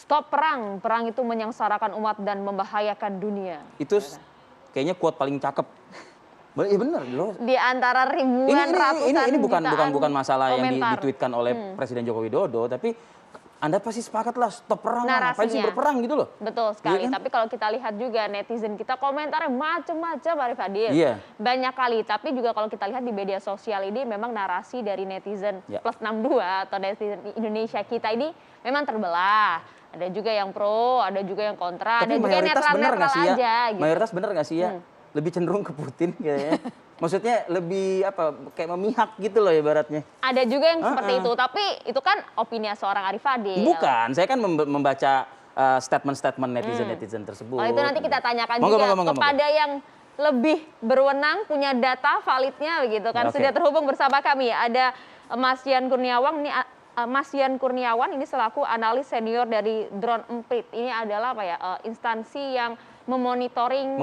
Stop perang, perang itu menyengsarakan umat dan membahayakan dunia. Itu kayaknya quote paling cakep. Iya bener loh. Di antara ribuan ratusan Ini bukan jutaan masalah yang komentar. ditweetkan oleh Presiden Joko Widodo, tapi Anda pasti sepakat lah stop perang lah, ngapain sih Narasinya. berperang gitu loh. Betul Iya sekali, kan? tapi kalau kita lihat juga netizen kita komentarnya macam-macam Arif Fadil. Iya. Banyak kali, tapi juga kalau kita lihat di media sosial ini memang narasi dari netizen Ya. plus 62 atau netizen Indonesia kita ini memang terbelah. Ada juga yang pro, ada juga yang kontra, ada Tapi juga yang mayoritas bener netral-netral nggak sih ya? aja gitu. Mayoritas bener nggak sih ya? Lebih cenderung ke Putin kayaknya. Maksudnya lebih kayak memihak gitu loh ibaratnya. Ada juga yang seperti itu, tapi itu kan opini seorang Arif Fadil. Bukan, saya kan membaca statement-statement netizen-netizen tersebut. Oh, itu nanti kita tanyakan Monggo, juga monggo. kepada yang lebih berwenang, punya data validnya begitu kan. Oke. Sudah terhubung bersama kami ada Mas Yan Kurniawan ini Mas Yan Kurniawan ini selaku analis senior dari Drone Emprit. Ini adalah apa ya? Instansi yang memonitoring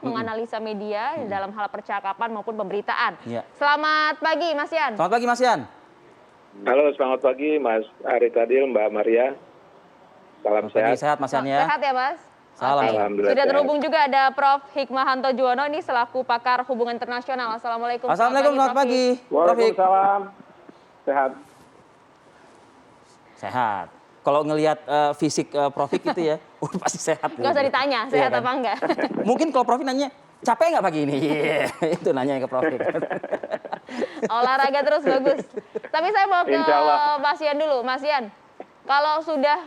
menganalisa media dalam hal percakapan maupun pemberitaan. Ya. Selamat pagi Mas Yan. Selamat pagi Mas Yan. Halo, selamat pagi Mas Arif Fadil, Mbak Maria. Salam sehat. Sehat Mas Yan ya. Sehat ya Mas? Salam. Oke. Alhamdulillah Sudah sehat. terhubung juga ada Prof. Hikmahanto Juwono ini selaku pakar hubungan internasional. Assalamualaikum. Assalamualaikum, selamat pagi. Prof. Hik. Waalaikumsalam. Sehat. Sehat. Kalau ngelihat fisik Prof. Hik itu ya, pasti sehat. Nggak usah ditanya, sehat Iya kan? apa enggak. Mungkin kalau Prof. Hik nanya, capek nggak pagi ini? Itu nanya ke Prof. Hik. Olahraga terus bagus. Tapi saya mau ke Insya Allah. Mas Yan dulu. Mas Yan, kalau sudah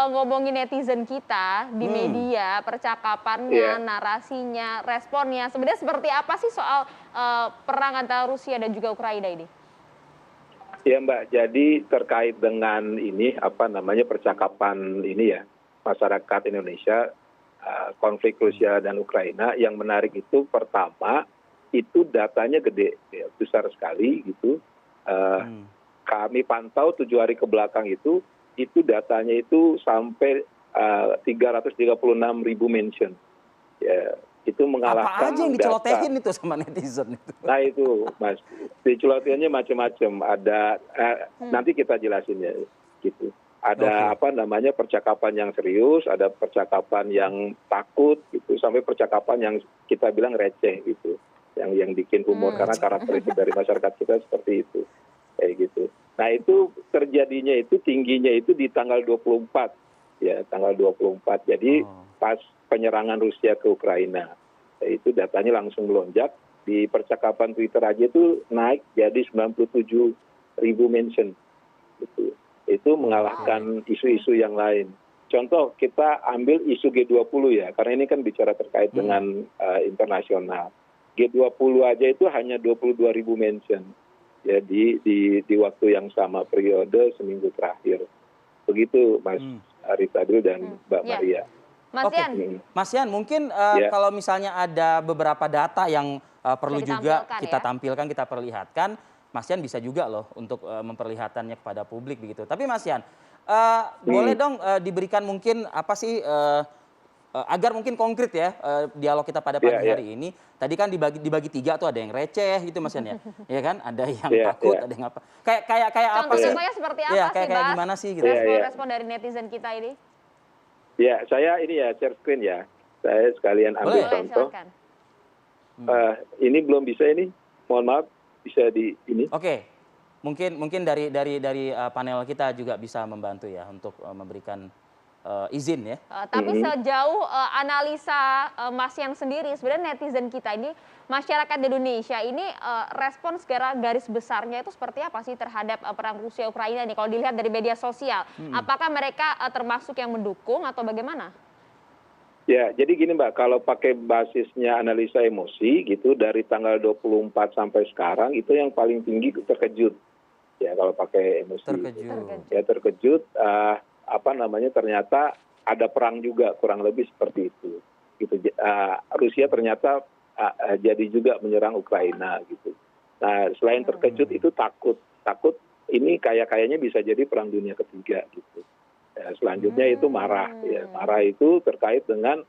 ngomongin netizen kita di media, percakapannya, narasinya, responnya, sebenarnya seperti apa sih soal perang antara Rusia dan juga Ukraina ini? Ya Mbak, jadi terkait dengan ini, percakapan ini ya, masyarakat Indonesia, konflik Rusia dan Ukraina, yang menarik itu pertama, itu datanya gede, ya, besar sekali gitu. Kami pantau 7 hari ke belakang itu datanya itu sampai 336.000 mention. Ya, itu mengalahkan Apa aja yang dicelotehin itu sama netizen itu? Nah itu Mas, dicelotehinnya macam-macam. Ada nanti kita jelasin ya gitu. Ada percakapan yang serius, ada percakapan yang takut gitu, sampai percakapan yang kita bilang receh gitu. Yang bikin humor karena karakteristik dari masyarakat kita seperti itu. Kayak gitu. Nah itu terjadinya itu tingginya itu di tanggal 24. Ya, tanggal 24. Jadi pas penyerangan Rusia ke Ukraina. Itu datanya langsung melonjak. Di percakapan Twitter aja itu naik jadi 97.000 mention. Gitu. Itu mengalahkan isu-isu yang lain. Contoh kita ambil isu G20 ya, karena ini kan bicara terkait dengan internasional. G20 aja itu hanya 22.000 mention. Ya, di waktu yang sama, periode seminggu terakhir. Begitu Mas Arif Fadil dan Mbak Maria. Mas Yan. Mas Yan, mungkin kalau misalnya ada beberapa data yang perlu juga kita tampilkan, kita perlihatkan, Mas Yan bisa juga loh untuk memperlihatannya kepada publik begitu. Tapi Mas Yan, boleh dong diberikan mungkin apa sih agar mungkin konkret ya dialog kita pada pagi hari ini. Tadi kan dibagi 3 tuh, ada yang receh gitu Mas Yan ya. Ya kan? Ada yang takut, ada yang apa. Kayak apa sih? Contohnya seperti apa sih, kayak Bas? gimana sih gitu. Respon-respon dari netizen kita ini. Ya, saya ini ya share screen ya. Saya sekalian ambil contoh. Ini belum bisa ini. Mohon maaf, bisa di ini. Oke. Mungkin dari panel kita juga bisa membantu ya untuk memberikan izin ya. Tapi sejauh analisa Mas Yan sendiri, sebenarnya netizen kita ini, masyarakat di Indonesia ini respon segera garis besarnya itu seperti apa sih terhadap perang Rusia Ukraina ini kalau dilihat dari media sosial? Apakah mereka termasuk yang mendukung atau bagaimana? Ya, jadi gini Mbak, kalau pakai basisnya analisa emosi gitu dari tanggal 24 sampai sekarang itu yang paling tinggi terkejut. Ya, kalau pakai emosi. Terkejut. Ya, terkejut. Ternyata ada perang juga, kurang lebih seperti itu. Gitu. Rusia ternyata jadi juga menyerang Ukraina gitu. Nah, selain terkejut itu takut ini kayaknya bisa jadi perang dunia ketiga gitu. Ya, selanjutnya itu marah. Ya, marah itu terkait dengan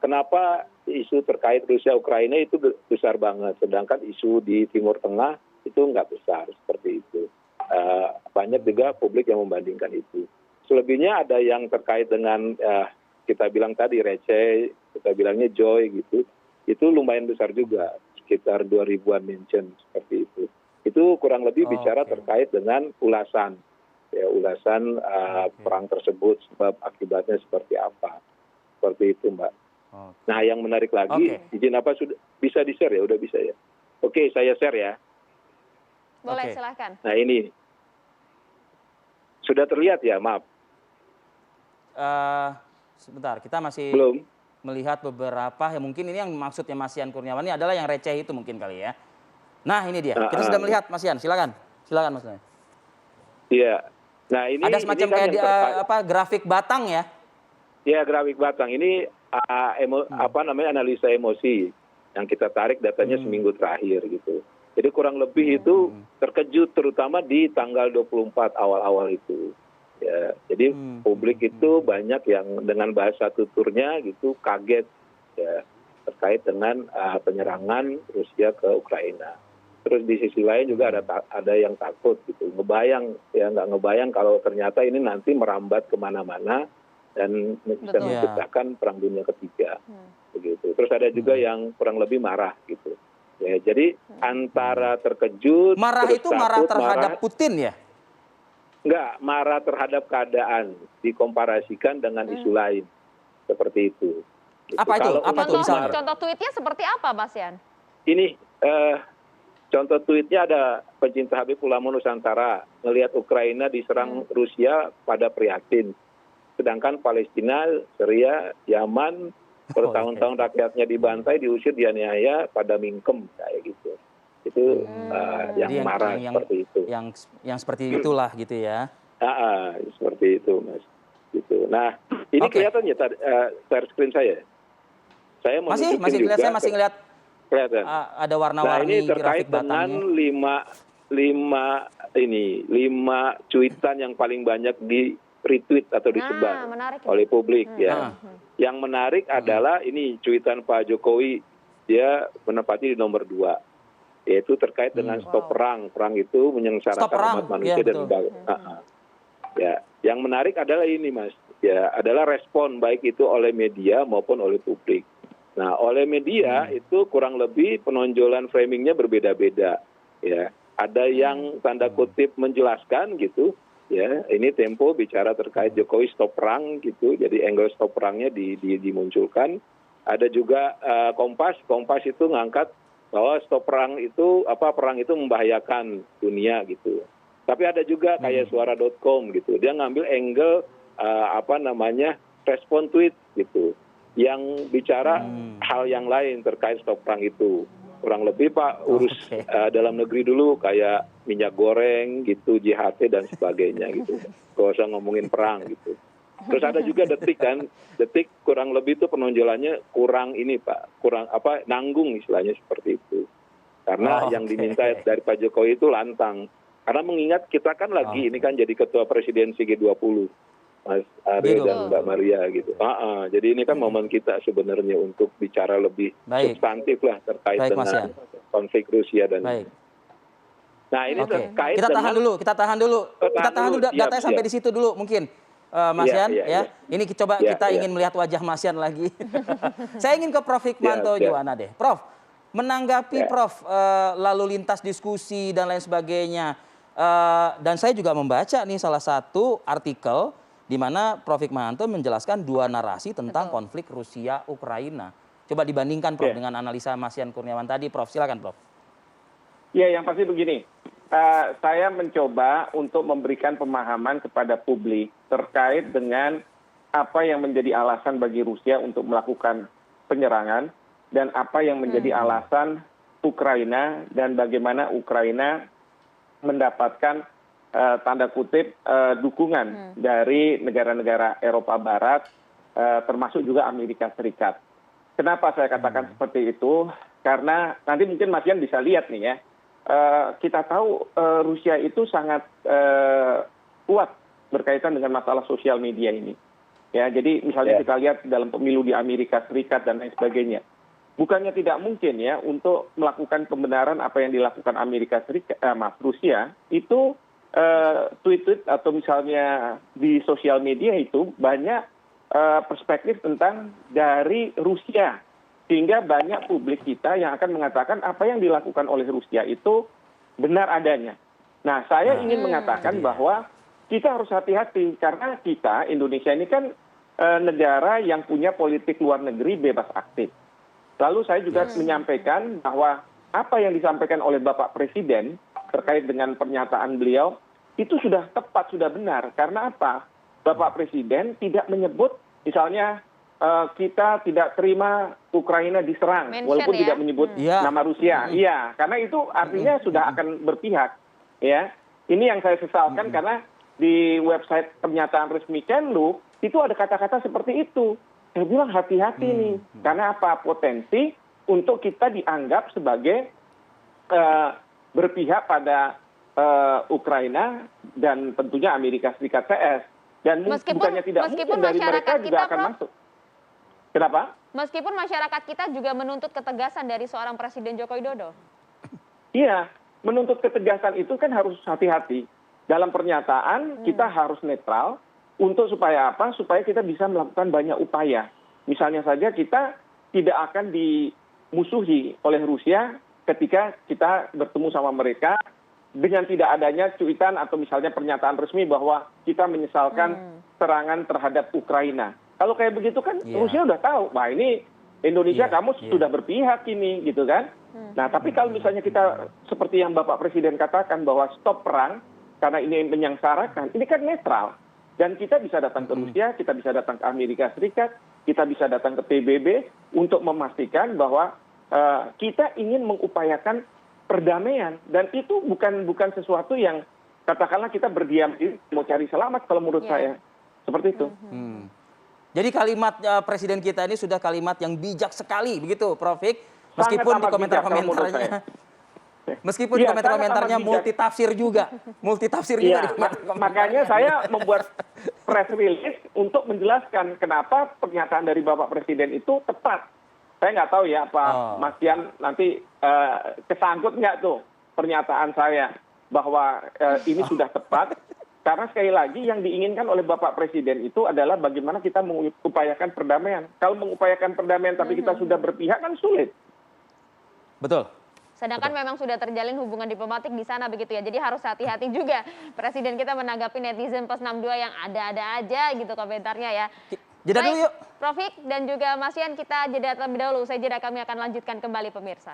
kenapa isu terkait Rusia Ukraina itu besar banget, sedangkan isu di Timur Tengah itu nggak besar seperti itu. Banyak juga publik yang membandingkan itu. selebihnya ada yang terkait dengan kita bilang tadi receh, kita bilangnya joy gitu. Itu lumayan besar juga, sekitar 2.000-an mention seperti itu. Itu kurang lebih bicara terkait dengan ulasan, ya ulasan perang tersebut, sebab akibatnya seperti apa, seperti itu Mbak. Nah yang menarik lagi, izin apa sudah bisa di-share ya, udah bisa ya. Oke, saya share ya. Boleh, silahkan. Nah ini sudah terlihat ya, maaf. Sebentar, kita masih Belum. melihat beberapa, ya mungkin ini yang maksudnya Mas Yan Kurniawan ini adalah yang receh itu mungkin kali ya. Nah ini dia, kita sudah melihat Mas Yan, silakan Mas Yan. Iya, nah ini ada semacam ini kan kayak grafik batang ya? Iya, grafik batang ini analisa emosi yang kita tarik datanya seminggu terakhir gitu. Jadi kurang lebih itu terkejut terutama di tanggal 24 awal-awal itu. Ya, jadi publik itu banyak yang dengan bahasa tuturnya gitu kaget ya terkait dengan penyerangan Rusia ke Ukraina. Terus di sisi lain juga ada yang takut gitu, nggak ngebayang kalau ternyata ini nanti merambat kemana-mana dan bisa menciptakan perang dunia ketiga, begitu. Terus ada juga yang kurang lebih marah gitu. Ya, jadi antara terkejut, marah terus itu marah terhadap Putin ya? Enggak, marah terhadap keadaan dikomparasikan dengan isu lain seperti itu. Gitu. Apa itu? Apa itu misalnya? Contoh tweetnya seperti apa, Mas Yan? Ini contoh tweetnya ada pencinta Habib Ulama Nusantara melihat Ukraina diserang Rusia pada prihatin, sedangkan Palestina, Syria, Yaman bertahun-tahun rakyatnya dibantai, diusir, dianiaya, pada mingkem kayak gitu. Itu yang marah seperti itu. Yang seperti itulah gitu ya. Seperti itu Mas. Gitu. Nah ini kelihatan ya share screen saya. Saya masih kelihatan, saya masih ngeliat kelihatan. Ada warna-warni. Nah ini terkait dengan lima cuitan yang paling banyak di retweet atau disebar oleh publik ya. Yang menarik adalah ini cuitan Pak Jokowi, dia menempati di nomor 2. Yaitu terkait dengan stop perang. Perang itu menyengsarakan umat manusia dan ya, yang menarik adalah ini Mas, ya adalah respon baik itu oleh media maupun oleh publik. Nah, oleh media itu kurang lebih penonjolan framingnya berbeda-beda. Ya, ada yang tanda kutip menjelaskan gitu. Ya, ini Tempo bicara terkait Jokowi stop perang gitu. Jadi angle stop perangnya dimunculkan. Ada juga Kompas itu ngangkat bahwa stop perang itu perang itu membahayakan dunia gitu. Tapi ada juga kayak suara.com gitu. Dia ngambil angle respon tweet gitu yang bicara hal yang lain terkait stop perang itu. Kurang lebih Pak urus dalam negeri dulu kayak minyak goreng gitu, JHT dan sebagainya gitu. Gak usah ngomongin perang gitu. Terus ada juga Detik kurang lebih itu penonjolannya kurang ini Pak, kurang nanggung istilahnya seperti itu. Karena yang diminta dari Pak Jokowi itu lantang. Karena mengingat kita kan lagi ini kan jadi ketua presidensi G20, Mas Ari dan Mbak Maria gitu. Jadi ini kan momen kita sebenarnya untuk bicara lebih substantif lah terkait dengan konflik Rusia dan Nah ini terkait kita tahan dulu datanya sampai di situ dulu mungkin. Mas Yan, ya. Ini coba kita ingin melihat wajah Mas Yan lagi. Saya ingin ke Prof. Hikmanto Juwana deh. Prof, menanggapi Prof lalu lintas diskusi dan lain sebagainya. Dan saya juga membaca nih salah satu artikel di mana Prof. Hikmanto menjelaskan 2 narasi tentang konflik Rusia-Ukraina. Coba dibandingkan Prof dengan analisa Mas Yan Kurniawan tadi. Prof, silakan Prof. Ya, yang pasti begini. Saya mencoba untuk memberikan pemahaman kepada publik terkait dengan apa yang menjadi alasan bagi Rusia untuk melakukan penyerangan dan apa yang menjadi alasan Ukraina dan bagaimana Ukraina mendapatkan tanda kutip dukungan dari negara-negara Eropa Barat termasuk juga Amerika Serikat. Kenapa saya katakan seperti itu? Karena nanti mungkin Mas Yan bisa lihat nih ya. Kita tahu Rusia itu sangat kuat berkaitan dengan masalah sosial media ini. Ya, jadi misalnya kita lihat dalam pemilu di Amerika Serikat dan lain sebagainya. Bukannya tidak mungkin ya untuk melakukan pembenaran apa yang dilakukan Rusia itu tweet-tweet atau misalnya di sosial media itu banyak perspektif tentang dari Rusia. Sehingga banyak publik kita yang akan mengatakan apa yang dilakukan oleh Rusia itu benar adanya. Nah, saya ingin mengatakan bahwa kita harus hati-hati karena kita, Indonesia ini kan negara yang punya politik luar negeri bebas aktif. Lalu saya juga menyampaikan bahwa apa yang disampaikan oleh Bapak Presiden terkait dengan pernyataan beliau itu sudah tepat, sudah benar. Karena apa? Bapak Presiden tidak menyebut misalnya kita tidak terima Ukraina diserang, walaupun tidak menyebut nama Rusia. Iya, karena itu artinya sudah akan berpihak. Ya, ini yang saya sesalkan karena di website pernyataan resmi Kemlu itu ada kata-kata seperti itu. Saya bilang hati-hati nih, karena apa? Potensi untuk kita dianggap sebagai berpihak pada Ukraina dan tentunya Amerika Serikat CS. Dan bukannya tidak mungkin dari mereka juga akan masuk. Kenapa? Meskipun masyarakat kita juga menuntut ketegasan dari seorang Presiden Joko Widodo. Iya, menuntut ketegasan itu kan harus hati-hati. Dalam pernyataan kita harus netral untuk supaya apa? Supaya kita bisa melakukan banyak upaya. Misalnya saja kita tidak akan dimusuhi oleh Rusia ketika kita bertemu sama mereka dengan tidak adanya cuitan atau misalnya pernyataan resmi bahwa kita menyesalkan serangan terhadap Ukraina. Kalau kayak begitu kan Rusia udah tahu, wah ini Indonesia kamu sudah berpihak ini, gitu kan. Nah, tapi kalau misalnya kita seperti yang Bapak Presiden katakan bahwa stop perang, karena ini menyengsarakan, ini kan netral. Dan kita bisa datang ke Rusia, kita bisa datang ke Amerika Serikat, kita bisa datang ke PBB untuk memastikan bahwa kita ingin mengupayakan perdamaian. Dan itu bukan sesuatu yang katakanlah kita berdiam diri mau cari selamat kalau menurut saya. Seperti itu. Jadi kalimat Presiden kita ini sudah kalimat yang bijak sekali, begitu Prof. Hik? Meskipun di komentar-komentarnya, meskipun di komentar-komentarnya multitafsir juga, makanya saya membuat press release untuk menjelaskan kenapa pernyataan dari Bapak Presiden itu tepat. Saya nggak tahu ya apa Mas Dian nanti kesangkut nggak tuh pernyataan saya bahwa ini sudah tepat. Karena sekali lagi yang diinginkan oleh Bapak Presiden itu adalah bagaimana kita mengupayakan perdamaian. Kalau mengupayakan perdamaian tapi kita sudah berpihak kan sulit. Betul. Sedangkan memang sudah terjalin hubungan diplomatik di sana begitu ya. Jadi harus hati-hati juga Presiden kita menanggapi netizen plus 62 yang ada-ada aja gitu komentarnya ya. Jeda dulu yuk. Prof. Hik dan juga Mas Yan, kita jeda terlebih dahulu. Usai jeda kami akan lanjutkan kembali pemirsa.